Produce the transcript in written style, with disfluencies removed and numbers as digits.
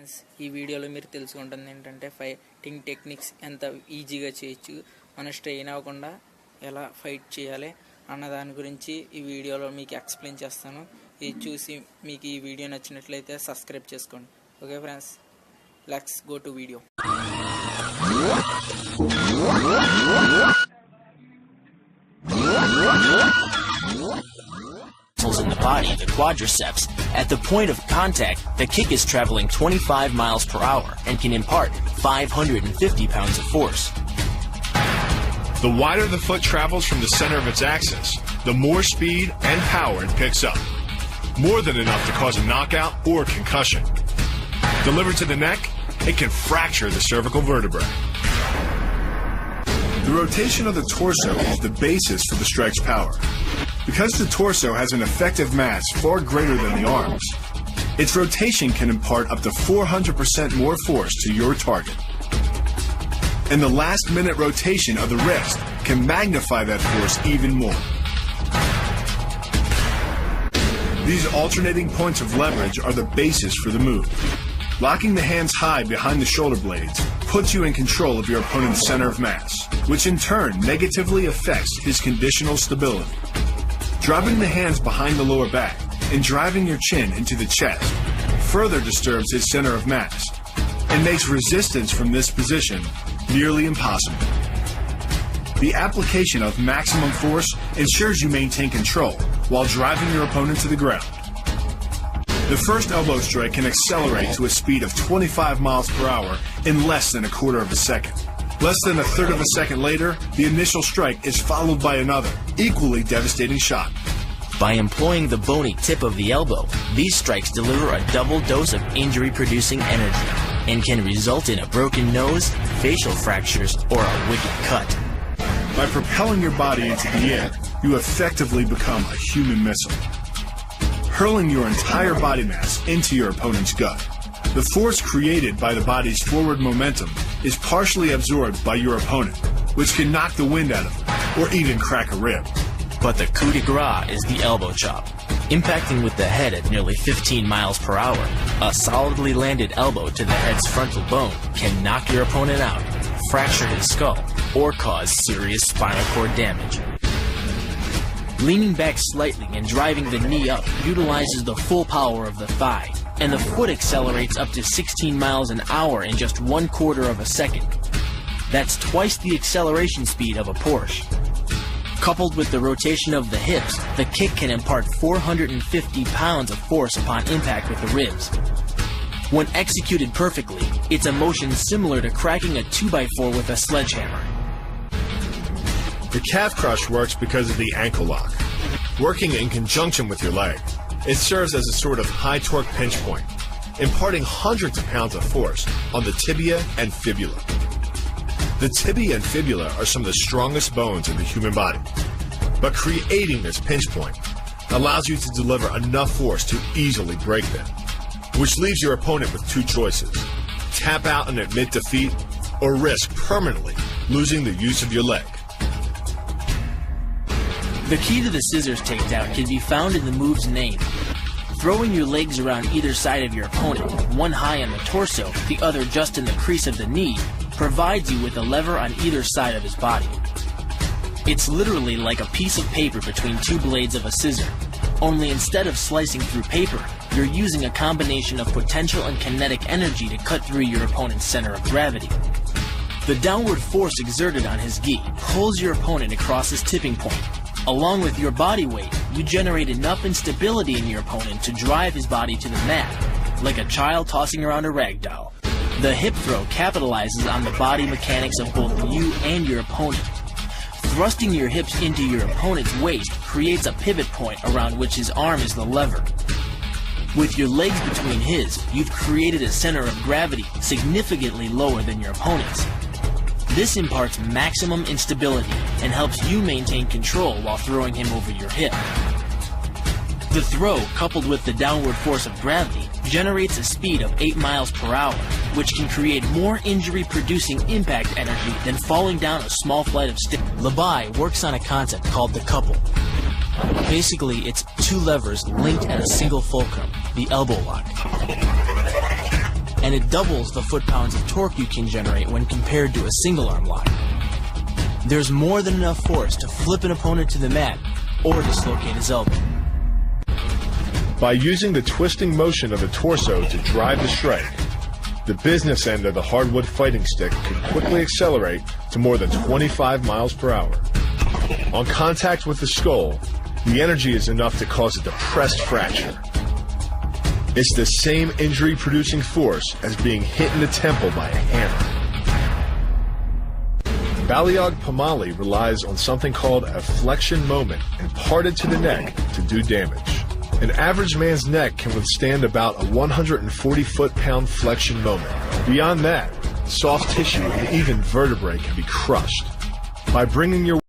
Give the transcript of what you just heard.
Friends ఈ వీడియోలో మీరు తెలుసుకుంటుంది ఏంటంటే ఫైటింగ్ టెక్నిక్స్ ఎంత ఈజీగా చేయొచ్చు, మన స్ట్రెయిన్ అవ్వకుండా ఎలా ఫైట్ చేయాలి అన్న దాని గురించి ఈ వీడియోలో మీకు ఎక్స్ప్లెయిన్ చేస్తాను. ఇది చూసి మీకు ఈ వీడియో నచ్చినట్లయితే సబ్స్క్రైబ్ చేసుకోండి. Okay friends, let's go to video. In the body, the quadriceps. At the point of contact, the kick is traveling 25 miles per hour and can impart 550 pounds of force. The wider the foot travels from the center of its axis, the more speed and power it picks up. More than enough to cause a knockout or concussion. Delivered to the neck, it can fracture the cervical vertebrae. The rotation of the torso is the basis for the strike's power. Because the torso has an effective mass far greater than the arms, its rotation can impart up to 400% more force to your target. And the last-minute rotation of the wrist can magnify that force even more. These alternating points of leverage are the basis for the move. Locking the hands high behind the shoulder blades puts you in control of your opponent's center of mass, which in turn negatively affects his conditional stability. Dropping the hands behind the lower back and driving your chin into the chest further disturbs his center of mass and makes resistance from this position nearly impossible. The application of maximum force ensures you maintain control while driving your opponent to the ground. The first elbow strike can accelerate to a speed of 25 miles per hour in less than a quarter of a second. Less than a third of a second later, the initial strike is followed by another, equally devastating shot. By employing the bony tip of the elbow, these strikes deliver a double dose of injury-producing energy and can result in a broken nose, facial fractures, or a wicked cut. By propelling your body into the air, you effectively become a human missile, hurling your entire body mass into your opponent's gut. The force created by the body's forward momentum is partially absorbed by your opponent, which can knock the wind out of him, or even crack a rib. But the coup de grace is the elbow chop. Impacting with the head at nearly 15 miles per hour, a solidly landed elbow to the head's frontal bone can knock your opponent out, fracture his skull, or cause serious spinal cord damage. Leaning back slightly and driving the knee up utilizes the full power of the thigh, and the foot accelerates up to 16 miles an hour in just 1/4 of a second. That's twice the acceleration speed of a Porsche. Coupled with the rotation of the hips, the kick can impart 450 pounds of force upon impact with the ribs. When executed perfectly, it's a motion similar to cracking a 2x4 with a sledgehammer. The calf crush works because of the ankle lock. Working in conjunction with your leg, it serves as a sort of high-torque pinch point, imparting hundreds of pounds of force on the tibia and fibula. The tibia and fibula are some of the strongest bones in the human body, but creating this pinch point allows you to deliver enough force to easily break them, which leaves your opponent with two choices: tap out and admit defeat, or risk permanently losing the use of your leg. The key to the scissors takedown can be found in the move's name. Throwing your legs around either side of your opponent, one high on the torso, the other just in the crease of the knee, provides you with a lever on either side of his body. It's literally like a piece of paper between two blades of a scissor, only instead of slicing through paper, you're using a combination of potential and kinetic energy to cut through your opponent's center of gravity. The downward force exerted on his gi pulls your opponent across his tipping point. Along with your body weight, you generate enough instability in your opponent to drive his body to the mat, like a child tossing around a rag doll. The hip throw capitalizes on the body mechanics of both you and your opponent. Thrusting your hips into your opponent's waist creates a pivot point around which his arm is the lever. With your legs between his, you've created a center of gravity significantly lower than your opponent's. This imparts maximum instability and helps you maintain control while throwing him over your hip. The throw, coupled with the downward force of gravity, generates a speed of 8 miles per hour, which can create more injury-producing impact energy than falling down a small flight of stairs. Labai works on a concept called the couple. Basically, it's two levers linked at a single fulcrum, the elbow lock. and it doubles the foot-pounds of torque you can generate when compared to a single-arm lock. There's more than enough force to flip an opponent to the mat or dislocate his elbow. By using the twisting motion of the torso to drive the strike, the business end of the hardwood fighting stick can quickly accelerate to more than 25 miles per hour. On contact with the skull, the energy is enough to cause a depressed fracture. It's the same injury-producing force as being hit in the temple by a hammer. Baliag Pamali relies on something called a flexion moment imparted to the neck to do damage. An average man's neck can withstand about a 140 foot-pound flexion moment. Beyond that, soft tissue and even vertebrae can be crushed. By bringing your